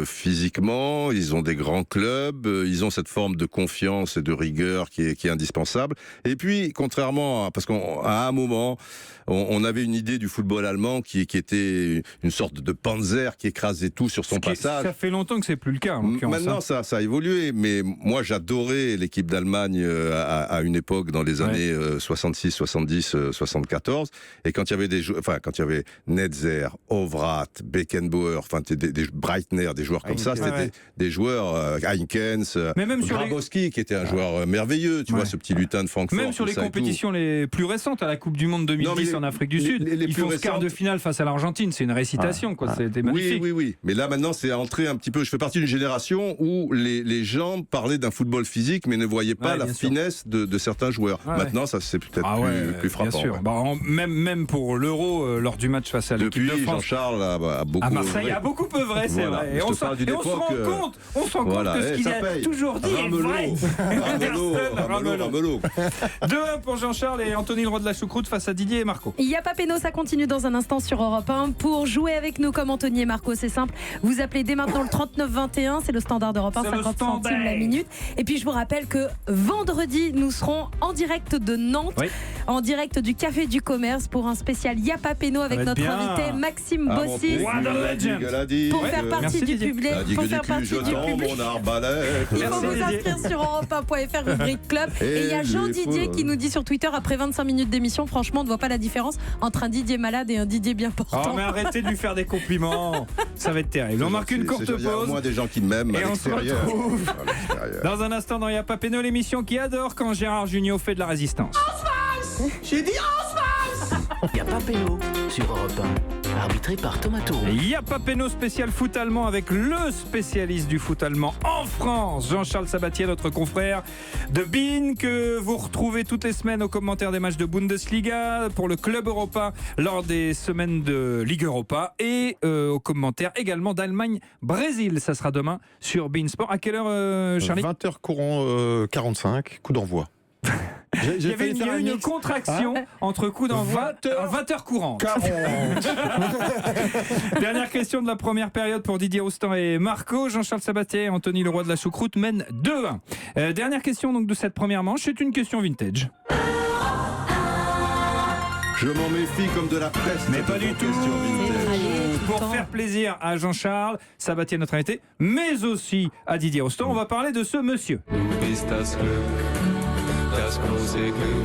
physiquement, ils ont des grands clubs, ils ont cette forme de confiance et de rigueur qui est indispensable. Et puis, contrairement à, parce qu'à un moment, on avait une idée du football allemand qui était une sorte de panzer qui écrasait tout sur son passage. Ça fait longtemps que c'est plus le cas. En l'occurrence, Maintenant, hein. ça a évolué, mais moi, j'adorais l'équipe d'Allemagne à une époque dans les années 66, 70, 74. Et quand il y avait quand il y avait Netzer, Ovrath, Beckenbauer, enfin, des Breitner, des joueurs comme ça, c'était des joueurs, Heinkens, Mais même sur Grabowski, qui était un joueur merveilleux, tu vois, ce petit lutin de Francfort. Même sur tout les ça et tout. compétitions les plus récentes, à la Coupe du Monde 2010 Non, mais en Afrique du Sud, les ils plus font ce quart de récentes- finale face à l'Argentine. C'est une récitation, quoi. C'était magnifique. Oui. Mais là, maintenant, c'est entré un petit peu. Je fais partie d'une génération où les gens parlaient d'un football physique, mais ne voyaient pas Ouais, la bien sûr. finesse de certains joueurs. Ouais. Maintenant, ça, c'est peut-être plus frappant. Bien sûr. ouais. Bah, même pour l'Euro, lors du match face à l'équipe Depuis, de France. Jean-Charles a beaucoup À Marseille, œuvré. a beaucoup œuvré, c'est Voilà. vrai. Je Et te on, parle d'une et on se rend époque, compte, voilà, que ce qu'il ça a paye. toujours dit est vrai. Ramelot. 2-1 pour Jean-Charles et Anthony, le roi de la choucroute, face à Didier et Marco. Il y a pas péno, ça continue dans un instant sur Europe 1. Pour jouer avec nous comme Anthony et Marco, c'est simple. Vous appelez dès maintenant le 3921, c'est le standard d'Europe 1, C'est le 50 standard. centimes la minute. Et puis je vous rappelle que vendredi, nous serons en direct de Nantes, Oui. en direct du Café du Commerce pour un spécial Y'a pas péno avec va être notre bien. invité Maxime Ah, Bossis. What a legend. Pour faire partie Merci, du Didier. public, Je il mon arbalète. faut Merci, vous Didier. inscrire sur Europe1.fr, rubrique club. Et Et il y a Jean les Didier fous, qui nous dit sur Twitter, après 25 minutes d'émission, franchement, on ne voit pas la différence entre un Didier malade et un Didier bien Oh, portant. mais arrêtez de lui faire des compliments. Ça va être terrible. On marque une courte Il y a au pause. moins des gens qui m'aiment Et à on se l'extérieur. retrouve. À l'extérieur. Dans un instant, dans Y'a pas péno, l'émission qui adore quand Gérard Jugnot fait de la résistance. Y'a pas péno sur Europe 1. Arbitré par Thomas Tourou. Y'a pas péno spécial foot allemand avec le spécialiste du foot allemand en France, Jean-Charles Sabatier, notre confrère de BIN, que vous retrouvez toutes les semaines aux commentaires des matchs de Bundesliga, pour le Club Europa lors des semaines de Ligue Europa et aux commentaires également d'Allemagne-Brésil. Ça sera demain sur BIN Sport. À quelle heure, Charlie? 20h courant 45, coup d'envoi. Il y avait une contraction entre coup d'envoi 20h courante. 40. Dernière question de la première période pour Didier Roustan et Marco. Jean-Charles Sabatier et Anthony, le roi de la choucroute, mènent 2-1. Dernière question donc de cette première manche, c'est une question vintage. Je m'en méfie comme de la peste. Mais pas du cette tout. question vintage. pour temps. faire plaisir à Jean-Charles Sabatier, notre invité, mais aussi à Didier Rostand, on va parler de ce monsieur.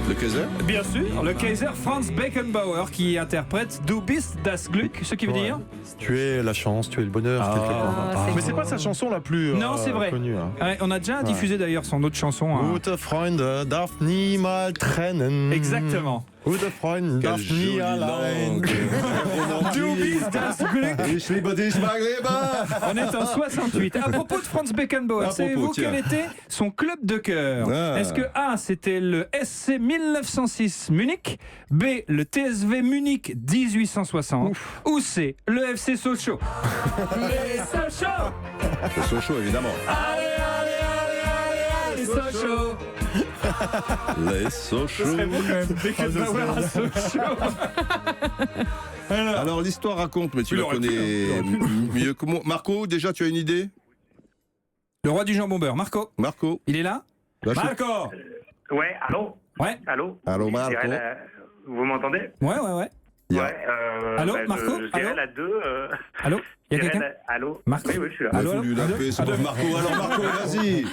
Le Kaiser. Bien sûr, le Kaiser Franz Beckenbauer qui interprète Du bist das Glück, ce qui veut dire Tu es la chance, tu es le bonheur. quelque part. c'est Mais c'est beau. pas sa chanson la plus Non, c'est vrai. connue. Hein. Ouais, on a déjà diffusé d'ailleurs son autre chanson. Hein. Gute Freunde darf niemals trennen. Exactement. Gute Freunde Quelle darf jolie nie allein. langue. Du bist das Glück. Ich liebe dich, Maghreba. On est en 68. À propos de Franz Beckenbauer, À savez-vous propos, tiens. quel était son club de cœur? Ah. Est-ce que A, c'était le SC 1906 Munich, B, le TSV Munich 1860, ou C, le FC Sochaux? Les Sochaux. Le Sochaux, évidemment. Allez, allez, allez, allez, allez, Sochaux. Les Sochaux. Ce serait beau quand même, Beckenbauer à Sochaux. Alors l'histoire raconte, mais tu Il la aurait pu, connais mieux que moi. Marco, déjà tu as une idée? Le roi du jambon beurre, Marco, Marco. il est là? Lâche- Marco. Ouais, allô Ouais, Allô Allô, Je Marco. dirais Vous m'entendez? ouais. Il y a- Ouais. Allô, je Marco dirais Allô la 2. Allô, il y a je dirais quelqu'un? Allô Marco. Oui, je suis là. Il a Allô, voulu allô, l'appeler, ce allô. pauvre Marco. Alors Marco, vas-y.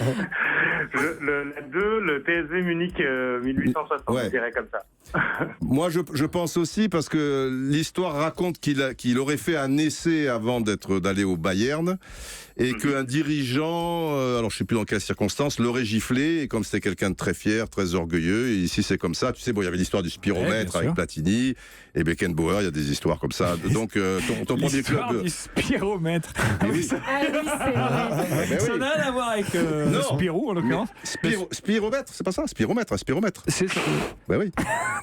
La 2, le TSV Munich 1860, Ouais. je dirais comme ça. Moi, je pense aussi parce que l'histoire raconte qu'il aurait fait un essai avant d'aller au Bayern et qu'un dirigeant, alors je sais plus dans quelles circonstances, l'aurait giflé et comme c'était quelqu'un de très fier, très orgueilleux, et ici c'est comme ça. Tu sais, bon, il y avait l'histoire du spiromètre Ouais, bien sûr. avec Platini et Beckenbauer, il y a des histoires comme ça. Donc ton premier L'histoire club. du spiromètre. Ah oui, ça Ah oui, c'est vrai. Ben ça oui. n'a rien à voir avec Non. Spirou en l'occurrence. Spiromètre, c'est pas ça, spiromètre. C'est ça. Ben oui.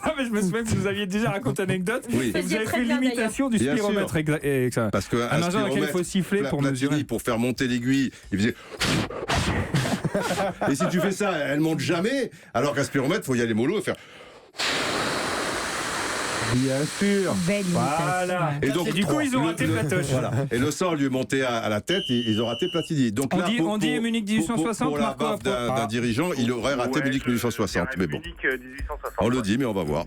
Ah, mais je me souviens que vous aviez déjà raconté une anecdote. Oui. Et vous avez très fait bien, l'imitation du Bien spiromètre. Parce que Un engin dans lequel il faut siffler pour Platini, mesurer. pour faire monter l'aiguille, il faisait. Et si tu fais ça, elle monte jamais. Alors qu'un spiromètre, faut y aller mollo et faire. Bien sûr. Belle imitation. Voilà. Ouais. Et du coup, ils ont raté Platoche. Voilà. Et le sang lui est monté à la tête, ils ont raté Platini. Donc là, On dit Munich 1860, pour la Marco, baffe d'un dirigeant, il aurait raté Ouais, Munich je 1860. Mais bon, Munich 1860. on le dit, mais on va voir.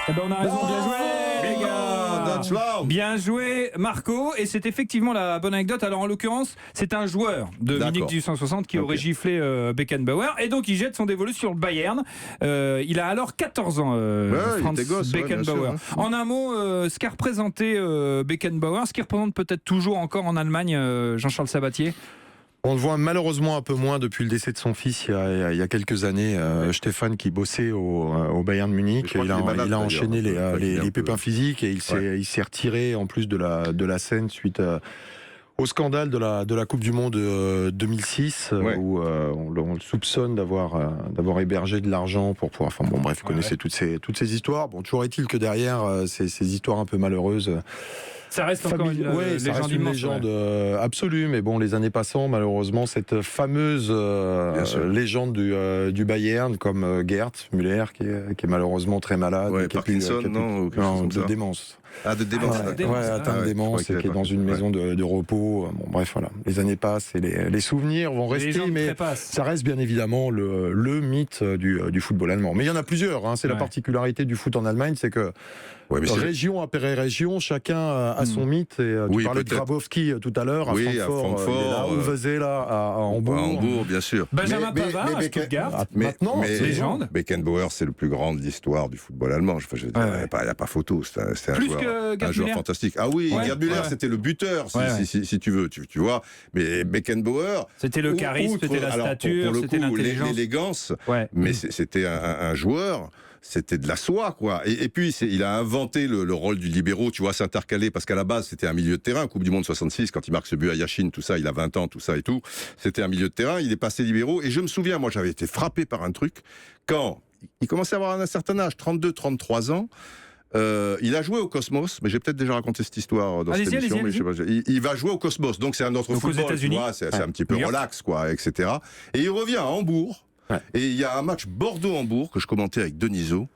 Eh ben, on a raison. Bien joué, les gars. Deutschland. Bien joué, Marco. Et c'est effectivement la bonne anecdote. Alors, en l'occurrence, c'est un joueur de D'accord. Munich 1860 qui aurait Ok. giflé Beckenbauer. Et donc, il jette son dévolu sur le Bayern. Il a alors 14 ans, il Franz était gosse, ouais, bien Beckenbauer. sûr, En un mot, ce qu'a représenté Beckenbauer, ce qui représente peut-être toujours encore en Allemagne, Jean-Charles Sabatier. On le voit malheureusement un peu moins depuis le décès de son fils il y a quelques années. Stéphane qui bossait au Bayern de Munich. Je crois Il qu'il est malade, a d'ailleurs. enchaîné Il est un les peu- pépins physiques et il s'est retiré en plus de la scène suite au scandale de la Coupe du Monde 2006 Ouais. où on le soupçonne d'avoir hébergé de l'argent pour pouvoir. Enfin bon, bref, vous connaissez toutes ces histoires. Bon, toujours est-il que derrière ces histoires un peu malheureuses. Ça reste encore une Ouais, ça légende reste une immense, légende ouais. absolue, mais bon, les années passant, malheureusement, cette fameuse Bien sûr. légende du Bayern, comme Gerd Müller, qui est malheureusement très malade, Ouais, qui a Parkinson, non, ou quelque chose comme de ça. démence. Ah, de démence. Ouais, démence, ouais, atteint de ouais, démence je crois et qui est qu'il dans une avait- maison de repos. Bon, bref, voilà. Les années passent et les souvenirs vont Les rester, gens mais trépassent. ça reste bien évidemment le mythe du football allemand. Mais il y en a plusieurs. Hein. C'est la Ouais. particularité du foot en Allemagne, c'est que Ouais, mais c'est- région après région, chacun a son mythe. Et, tu Oui, parlais de peut-être. Grabowski tout à l'heure, Oui, à à Francfort, Francfort, il est là, Uwe là, à Hambourg. À Hambourg, bien sûr. Benjamin Mais- Pavard mais- à mais- Stuttgart. Ah, Mais, maintenant, mais c'est légende. Beckenbauer, c'est le plus grand de l'histoire du football allemand. Enfin, je veux dire, Ouais, il n'y ouais. a pas photo. C'est un Plus joueur, que Gerd un joueur Müller. fantastique. Ah oui, Ouais, Gerd Müller, ouais. c'était le buteur, Ouais, ouais. si tu veux, tu vois. Mais Beckenbauer, C'était le charisme, outre- c'était la alors, stature, pour le c'était coup, l'intelligence. l'élégance, Ouais. mais c'était un joueur. C'était de la soie, quoi. Et puis, il a inventé le rôle du libéraux, tu vois, s'intercaler, parce qu'à la base, c'était un milieu de terrain. Coupe du Monde 66, quand il marque ce but à Yashin, tout ça, il a 20 ans, tout ça et tout. C'était un milieu de terrain, il est passé libéraux. Et je me souviens, moi, j'avais été frappé par un truc, quand il commençait à avoir un certain âge, 32, 33 ans, il a joué au Cosmos, mais j'ai peut-être déjà raconté cette histoire dans cette Allez-y, émission, allez-y, mais je sais pas, il va jouer au Cosmos, donc c'est un autre Donc aux football, tu États-Unis. vois, c'est un petit peu New York. relax, quoi, etc. Et il revient à Hambourg, et il y a un match Bordeaux-Hambourg que je commentais avec Denisot,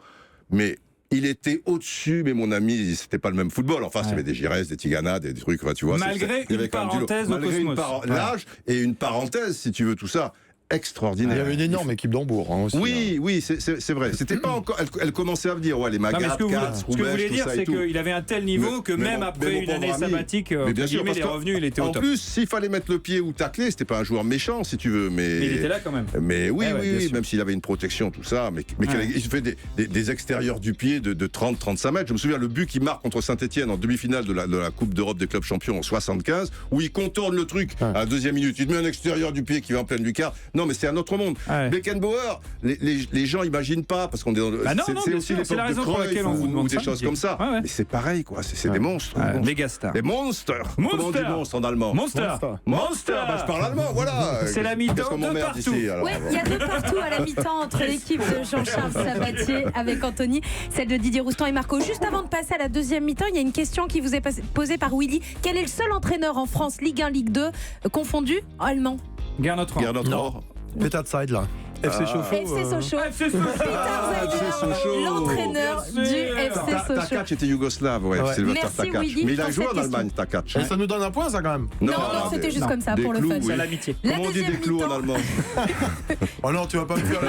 mais il était au-dessus, mais mon ami, c'était pas le même football. Enfin, il y avait des Giresse, des Tigana, des trucs, enfin, tu vois. Malgré il y avait une quand même du lot. parenthèse au Malgré Cosmos. l'âge et une parenthèse, si tu veux, tout ça. extraordinaire. Il y avait une énorme équipe d'Hambourg aussi. Oui, c'est vrai. C'était pas encore. Elle commençait à venir, les Magat, ce que vous voulez dire, c'est qu'il avait un tel niveau que même après une année sabbatique, bien sûr, les revenus, il était au top. En plus, s'il fallait mettre le pied ou tacler, c'était pas un joueur méchant, si tu veux. Mais il était là quand même. Mais oui, même s'il avait une protection, tout ça. Mais il fait des extérieurs du pied de 30-35 mètres. Je me souviens le but qu'il marque contre Saint-Etienne en demi-finale de la Coupe d'Europe des clubs champions en 75, où il contourne le truc à la deuxième minute. Il met un extérieur du pied qui va en pleine lucarne. Non, mais c'est un autre monde. Beckenbauer, les gens imaginent pas parce qu'on est dans le. C'est aussi l'époque de Cruyff ou des choses comme ça. Mais c'est pareil, quoi. C'est des monstres. Méga stars. Des monstres. Comment on dit monstre en allemand? Monster. Je parle allemand, voilà. C'est la mi-temps de partout. Oui, il y a de partout à la mi-temps entre l'équipe de Jean-Charles Sabatier avec Anthony, celle de Didier Roustan et Marco. Juste avant de passer à la deuxième mi-temps, il y a une question qui vous est posée par Willy. Quel est le seul entraîneur en France, Ligue 1, Ligue 2, confondu, allemand? Gernot Rohr. Pétat de side là. FC Sochaux. FC Sochaux. L'entraîneur du FC Sochaux. Takac était yougoslave, Sylvester Takac. Willy, mais il a joué en Allemagne, Takac. Et ça nous donne un point, ça, quand même. Non, c'était juste comme ça, pour le fun. C'est l'amitié. Comment on dit des clous en allemand? Oh non, tu vas pas me faire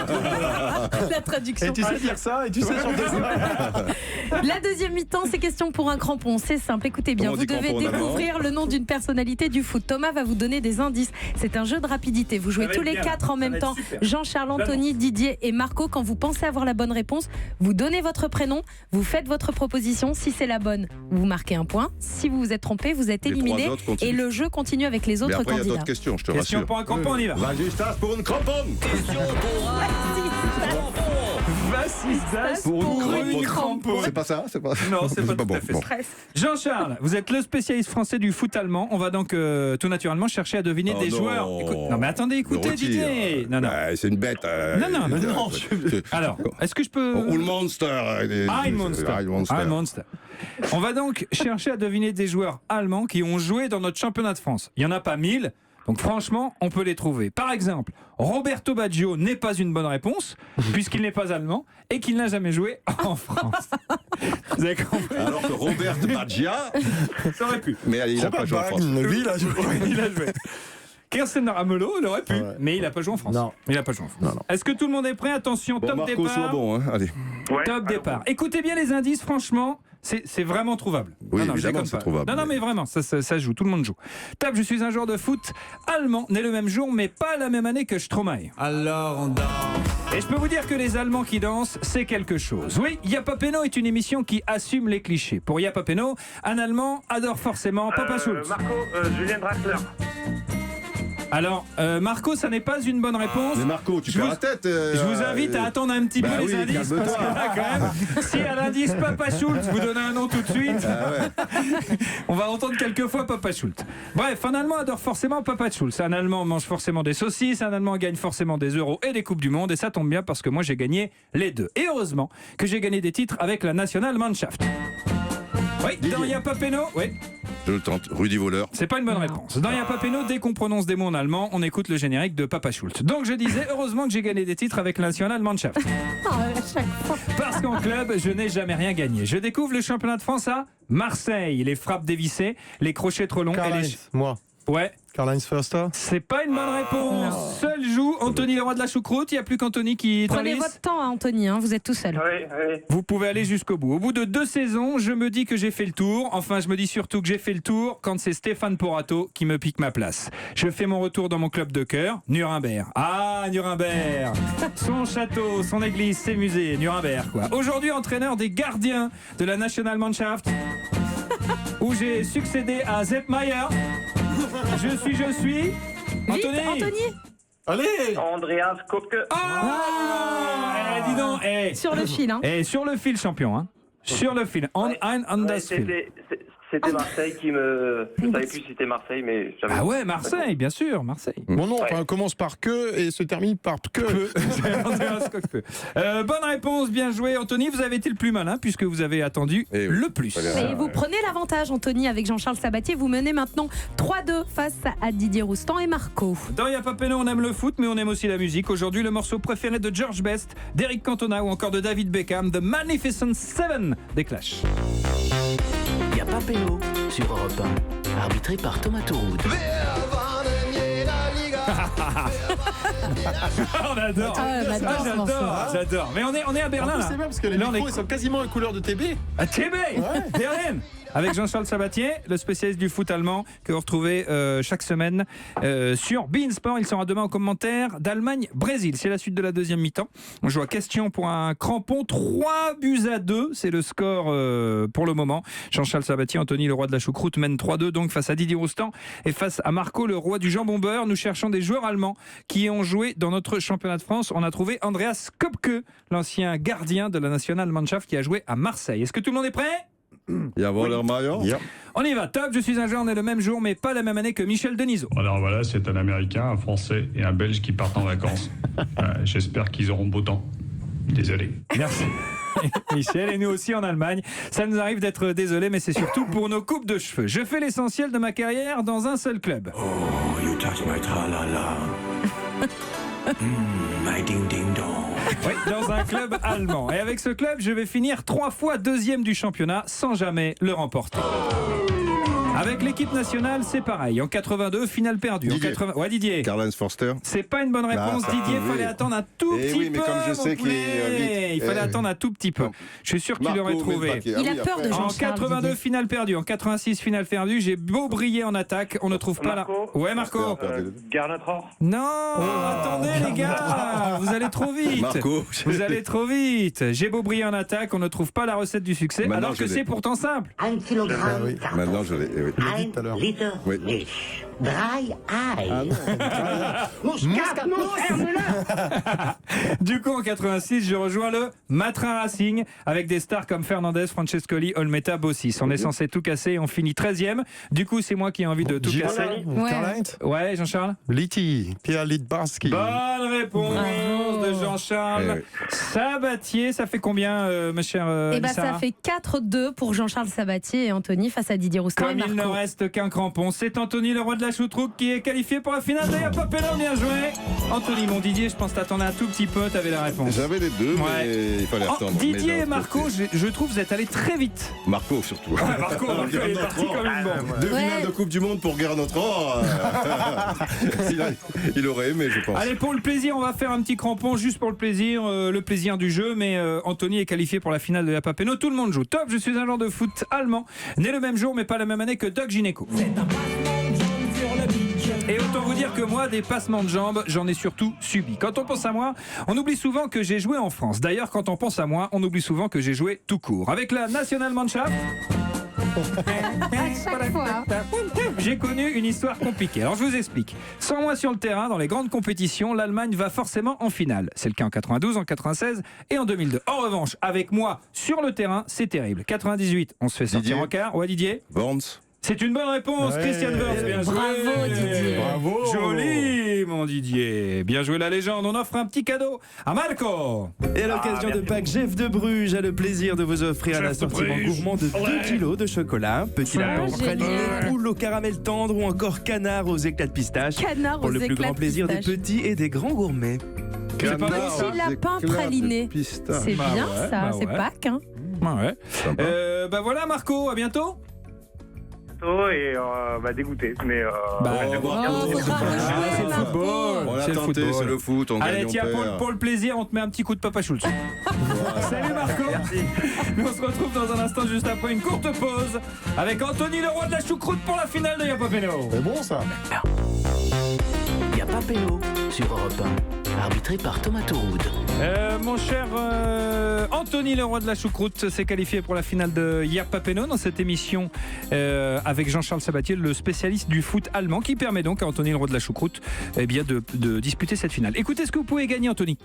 la traduction. Et tu sais dire ça, et tu sais chanter ça. La deuxième mi-temps, c'est question pour un crampon. C'est simple, écoutez bien. Vous devez découvrir le nom d'une personnalité du foot. Thomas va vous donner des indices. C'est un jeu de rapidité. Vous jouez tous les quatre en même temps. Jean-Charles, Anthony, Didier et Marco. Quand vous pensez avoir la bonne réponse, vous donnez votre prénom, vous faites votre proposition. Si c'est la bonne, vous marquez un point. Si vous vous êtes trompé, vous êtes éliminé. Et le jeu continue avec les autres candidats. Il y a d'autres questions, je te rassure. Question pour un crampon, on y va. Vasistas pour une crampon. Question pour Vasistas pour une crampon. C'est pas ça, Non, c'est pas tout à fait bon. ça. Jean-Charles, vous êtes le spécialiste français du foot allemand. On va donc tout naturellement chercher à deviner des joueurs. Non, mais attendez, écoutez, Didier. Non. C'est une bête. Non. Alors, est-ce que je peux. Ou le Monster. Ein Monster. On va donc chercher à deviner des joueurs allemands qui ont joué dans notre championnat de France. Il n'y en a pas 1000. Donc franchement, on peut les trouver. Par exemple, Roberto Baggio n'est pas une bonne réponse, puisqu'il n'est pas allemand et qu'il n'a jamais joué en France. Vous avez compris? Alors que Robert Baggia, ça aurait pu. Mais il n'a pas joué en France. Lui, il a joué. Il a joué. Kirsten Ramelow, il aurait pu, mais il n'a pas joué en France. Non. Il n'a pas joué en France. Non. Est-ce que tout le monde est prêt? Attention, top Marco, départ. sois bon, allez. Top départ. Écoutez bien les indices, franchement. C'est vraiment trouvable. Oui, non, évidemment, c'est trouvable. Non, mais vraiment, ça joue, tout le monde joue. Top, je suis un joueur de foot allemand, né le même jour, mais pas la même année que Stromae. Alors on danse. Et je peux vous dire que les Allemands qui dansent, c'est quelque chose. Oui, Yapapeno est une émission qui assume les clichés. Pour Yapapeno, un Allemand adore forcément Papa Schultz. Marco, Julien Draxler. Alors, Marco, ça n'est pas une bonne réponse. Mais Marco, tu perds la tête. Je vous invite à attendre un petit peu les indices, parce que là, quand même, si à l'indice Papa Schultz, vous donnez un nom tout de suite, on va entendre quelques fois Papa Schultz. Bref, un Allemand adore forcément Papa Schultz. Un Allemand mange forcément des saucisses, un Allemand gagne forcément des euros et des Coupes du Monde, et ça tombe bien parce que moi j'ai gagné les deux. Et heureusement que j'ai gagné des titres avec la Nationalmannschaft. Oui, dans Yapapeno, oui. Je le tente, Rudy Voleur. C'est pas une bonne réponse. Dans Yapapeno, dès qu'on prononce des mots en allemand, on écoute le générique de Papa Schultz. Donc je disais, heureusement que j'ai gagné des titres avec la Nationalmannschaft. Parce qu'en club, je n'ai jamais rien gagné. Je découvre le championnat de France à Marseille. Les frappes dévissées, les crochets trop longs et les... Moi. Ouais. Karl-Heinz Förster. C'est pas une bonne réponse. Seul joue Anthony le roi de la choucroute. Il n'y a plus qu'Anthony qui Prenez votre temps, Anthony, vous êtes tout seul. Oui. Vous pouvez aller jusqu'au bout. Au bout de 2 saisons, je me dis que j'ai fait le tour. Enfin, je me dis surtout que j'ai fait le tour quand c'est Stéphane Porato qui me pique ma place. Je fais mon retour dans mon club de cœur, Nuremberg. Ah, Nuremberg. Son château, son église, ses musées, Nuremberg, quoi. Aujourd'hui, entraîneur des gardiens de la Nationalmannschaft, où j'ai succédé à Sepp Maier. Je suis. Anthony. Allez. Andreas Kopke. Dis donc. Sur le fil, sur le fil, champion. Sur le fil. C'était Marseille qui me... Je ne savais plus si c'était Marseille, mais... Ah ouais, Marseille, bien sûr, Marseille. Mon nom commence par que et se termine par que. Bonne réponse, bien joué, Anthony. Vous avez été le plus malin puisque vous avez attendu le plus. Et vous prenez l'avantage, Anthony, avec Jean-Charles Sabatier. Vous menez maintenant 3-2 face à Didier Roustan et Marco. Dans Yapapeno, on aime le foot, mais on aime aussi la musique. Aujourd'hui, le morceau préféré de George Best, d'Eric Cantona ou encore de David Beckham, The Magnificent Seven des Clash. Yapapeno sur Europe 1, arbitré par Thomas Touroud. On adore. J'adore. Mais on est à Berlin là. C'est bien parce que les Là, on micros est- ils sont quasiment à couleur de TB. À TB Berlin avec Jean-Charles Sabatier, le spécialiste du foot allemand que vous retrouvez chaque semaine sur Beansport. Il sera demain au commentaire d'Allemagne-Brésil. C'est la suite de la deuxième mi-temps. On joue à question pour un crampon. 3-2, c'est le score pour le moment. Jean-Charles Sabatier, Anthony, le roi de la choucroute, mène 3-2 donc face à Didier Roustan et face à Marco, le roi du jambon beurre. Nous cherchons des joueurs allemands qui ont joué dans notre championnat de France. On a trouvé Andreas Köpke, l'ancien gardien de la Nationalmannschaft qui a joué à Marseille. Est-ce que tout le monde est prêt ? Jawohl, Herr Mayer. Ja. On y va, top, je suis un joueur, on est le même jour, mais pas la même année que Michel Denisot. Alors voilà, c'est un Américain, un Français et un Belge qui partent en vacances. J'espère qu'ils auront beau temps. Désolé. Merci. Michel, et nous aussi en Allemagne. Ça nous arrive d'être désolé, mais c'est surtout pour nos coupes de cheveux. Je fais l'essentiel de ma carrière dans un seul club. Oh, you touch my tra-la-la. My ding-ding-dong. Oui, dans un club allemand. Et avec ce club, je vais finir 3 fois deuxième du championnat sans jamais le remporter. Avec l'équipe nationale, c'est pareil. En 82, finale perdue. En Didier. 80... Ouais, Didier. Karl-Heinz Forster. C'est pas une bonne réponse, ça, Didier. oui. Fallait attendre un tout Eh petit oui, mais peu. comme je mon sais qu'il est poulet. vite. Il fallait attendre un tout petit peu. Je suis sûr qu'il Marco aurait trouvé. Melbaké. Il a peur de En Jean-Charles. 82, Didier. finale perdue. En 86, finale perdue. J'ai beau briller en attaque. On ne trouve pas la. Ouais, Marco. Garnatror. Non, attendez les gars, vous allez trop vite. Marco. Vous allez trop vite. J'ai beau briller en attaque, on ne trouve pas la recette du succès, Maintenant, alors que je l'ai. c'est pourtant simple. 1 Ah Kilogramm oui. Maintenant, je l'ai. Eh oui. Je l'ai dit tout à l'heure. Liter Oui. Milch. Drei Ei. Ah non. Du coup, en 86, je rejoins le Matra Racing avec des stars comme Fernandez, Francescoli, Olmeta, Bossis. On est censé tout casser et on finit 13e. Du coup, c'est moi qui ai envie de tout casser. Ouais. Karl-Heinz. Ouais, Jean-Charles. Liti. Pierre Lidbarski. Bonne réponse Bravo. de Jean-Charles Eh oui. Sabatier. Ça fait combien, ma chère Eh ben, Sarah ça fait 4-2 pour Jean-Charles Sabatier et Anthony face à Didier Roustan et Comme il ne Marco. reste qu'un crampon, c'est Anthony, le roi de la choucroute, qui est qualifié pour la finale de Y'a pas Pélo, bien joué. Anthony, mon Didier, je pense que t'attendais un tout petit peu, t'avais la réponse. J'avais les deux, Ouais. mais il fallait Oh, attendre. Didier Mais et d'un Marco, autre côté- je trouve que vous êtes allés très vite. Marco surtout. Marco il est parti comme une bombe. Deux Ouais. finales de Coupe du Monde pour Garnatror. Il aurait aimé, je pense. Allez, pour le plaisir, on va faire un petit crampon juste pour le plaisir du jeu. Mais Anthony est qualifié pour la finale de la Papeno. Tout le monde joue. Top, je suis un joueur de foot allemand, né le même jour mais pas la même année que Doc Gineco. Et autant vous dire que moi, des passements de jambes, j'en ai surtout subi. Quand on pense à moi, on oublie souvent que j'ai joué en France. D'ailleurs, quand on pense à moi, on oublie souvent que j'ai joué tout court. Avec la Nationalmannschaft, j'ai connu une histoire compliquée. Alors je vous explique. Sans moi sur le terrain, dans les grandes compétitions, l'Allemagne va forcément en finale. C'est le cas en 92, en 96 et en 2002. En revanche, avec moi sur le terrain, c'est terrible. 98, on se fait sortir Didier. en quart. Ouais, Didier. Worms. C'est une bonne réponse, Ouais. Christian Wörth, bien joué. Bravo, Didier. Bravo. Joli, mon Didier. Bien joué la légende. On offre un petit cadeau à Marco. Et à l'occasion de Pâques, Jeff de Bruges a le plaisir de vous offrir un Jeff de assortiment Bruges. gourmand de 2 kilos de chocolat, petit lapin génial. praliné, poule au caramel tendre ou encore canard aux éclats de pistache. Canard Pour aux le plus éclats grand de plaisir des pistache. petits et des grands gourmets. C'est pas beau, ça Petit lapin éclats de praliné. pistache. C'est Bah bien ouais, ça, bah c'est ouais. Pâques. Hein. Ouais. Sympa. Bah voilà, Marco, à bientôt. Et dégoûté. Mais Bah, Oh, Oh, Marco, faudra c'est rejouer, le Marco. football. On a C'est le tenté, football. c'est le foot, on Allez, gagne, on tiens, perd. pour le plaisir, on te met un petit coup de Papa Schultz. Salut Marco. Nous on se retrouve dans un instant juste après une courte pause avec Anthony, le roi de la choucroute pour la finale de Y'a pas Pélo. C'est bon ça. Y'a pas Pélo sur Europe 1. Arbitré par Thomas Touroud. Mon cher Anthony, le roi de la choucroute, s'est qualifié pour la finale de Y'a pas Pélo dans cette émission avec Jean-Charles Sabatier, le spécialiste du foot allemand, qui permet donc à Anthony, le roi de la choucroute, eh bien de disputer cette finale. Écoutez ce que vous pouvez gagner, Anthony.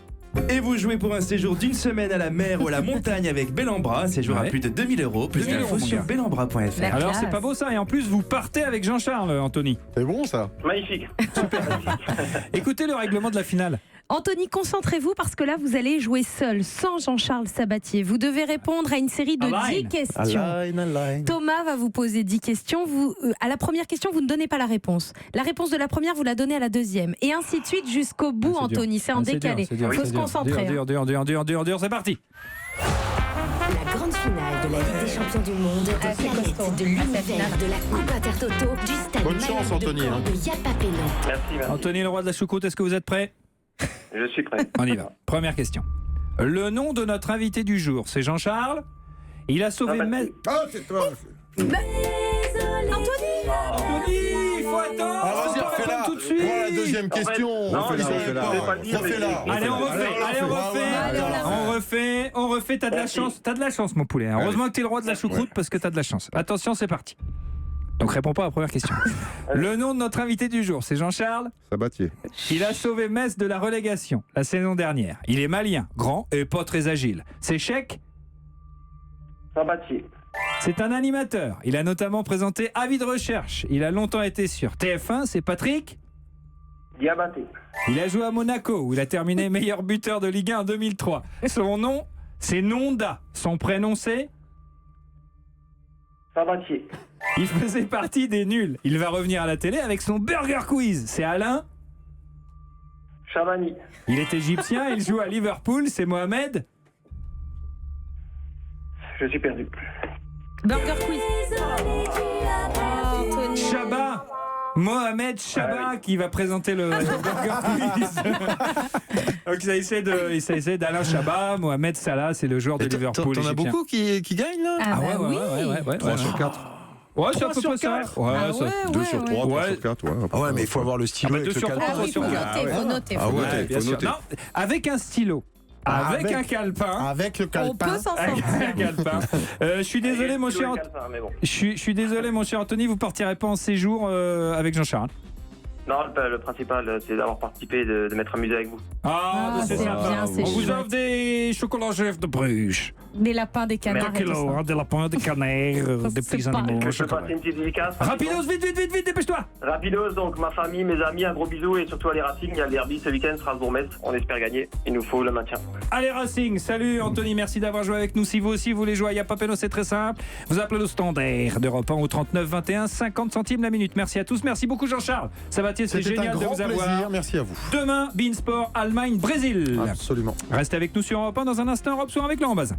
Et vous jouez pour un séjour d'une semaine à la mer ou à la montagne avec Bellambra, séjour à Ouais. plus de 2000 €, plus 2000 d'infos €, mon sur gars. bellambra.fr. La Alors classe. c'est pas beau ça, et en plus vous partez avec Jean-Charles, Anthony. C'est bon ça. magnifique. Écoutez le règlement de la finale. Anthony, concentrez-vous parce que là, vous allez jouer seul, sans Jean-Charles Sabatier. Vous devez répondre à une série de 10 questions. Align. Thomas va vous poser 10 questions. À la première question, vous ne donnez pas la réponse. La réponse de la première, vous la donnez à la deuxième. Et ainsi de suite jusqu'au bout, Ah, c'est dur. Anthony. C'est en Ah, c'est décalé. dur, c'est dur, Il faut c'est se dur. concentrer. Dur, hein. dur, c'est parti. La grande finale de la Ligue des Champions du Monde, de Ah, c'est Planète, costaud. de l'univers, de la Coupe Intertoto, du stade Bonne Malherbe chance, Anthony, de Caen, hein. de Yapapéno. Merci. Anthony, le roi de la choucroute, est-ce que vous êtes prêt? Je suis prêt. On y va. Première question. Le nom de notre invité du jour, c'est Jean-Charles. Il a sauvé Metz. Ah, c'est toi. Anthony, il faut attendre. Ah, faut vas-y, pas refais-la. répondre tout de suite. Prends la deuxième question. non, Refais-la, je refais-la. vais pas le dire, mais- Refais-la. Allez, on refait. Allez, on refait. On refait. T'as de la chance. T'as de la chance, mon poulet. Heureusement que t'es le roi de la choucroute parce que t'as de la chance. Attention, c'est parti. Donc, réponds pas à la première question. Le nom de notre invité du jour, c'est Jean-Charles. Sabatier. Il a sauvé Metz de la relégation la saison dernière. Il est malien, grand et pas très agile. C'est Chèque. Sabatier. C'est un animateur. Il a notamment présenté Avis de recherche. Il a longtemps été sur TF1. C'est Patrick. Diabaté. Il a joué à Monaco où il a terminé meilleur buteur de Ligue 1 en 2003. Son nom, c'est Nonda. Son prénom, c'est... Sabatier. Il faisait partie des nuls. Il va revenir à la télé avec son Burger Quiz. C'est Alain. Chavani. Il est égyptien. Il joue à Liverpool. C'est Mohamed. Je suis perdu. Burger Quiz. Anthony. Chabat. Mohamed Chabat qui va présenter le Burger Quiz. Donc ça essaie d'Alain Chabat. Mohamed Salah, c'est le joueur de Liverpool. T'en as égyptien. beaucoup qui gagnent là? Ah, Ah bah oui. ouais. 3 sur 4. Ouais, c'est à 3 peu sur près ça. 4. Ouais, Ah ça- ouais, 2 ouais, sur ouais. 3, 3 Ouais. sur 4. Ouais, Ah ouais, mais il faut avoir le stylo Ah bah, avec 2 le sur 3, calepin. Ah oui, faut noter, faut noter. Ah ouais. Faut Bien sûr. noter. Non, avec un stylo, avec un calepin. Avec le On calepin. peut s'en Avec sortir. un calepin. Je suis désolé, mon cher. Mais bon. Je suis désolé, mon cher Anthony, vous partirez pas en séjour avec Jean-Charles. Non, le principal, c'est d'avoir participé, de m'être amusé avec vous. Ah, Ah, c'est c'est sympa. bien, c'est On vous chouette. offre des chocolats chefs de Bruges. Des lapins, des canards et tout ça. Des lapins, des canards, des C'est petits pas- animaux. Je peux passer une petite dédicace. Rapidos, vite, dépêche-toi. Rapidos, donc ma famille, mes amis, un gros bisou et surtout à les Racing. Il y a le derby ce week-end, Strasbourg-Metz. On espère gagner. Il nous faut le maintien. Allez Racing, salut Anthony, merci d'avoir joué avec nous. Si vous aussi voulez jouer à Yapapeno, c'est très simple. Vous appelez le standard d'Europe 1 au 39 21, 50 centimes la minute. Merci à tous, merci beaucoup Jean-Charles. Sabatier, c'est C'était un génial de grand vous avoir. plaisir. Merci à vous. Demain, Beansport, Allemagne, Brésil. Absolument. Restez avec nous sur Europe 1 dans un instant. Europe Soir avec Laurent Bazin.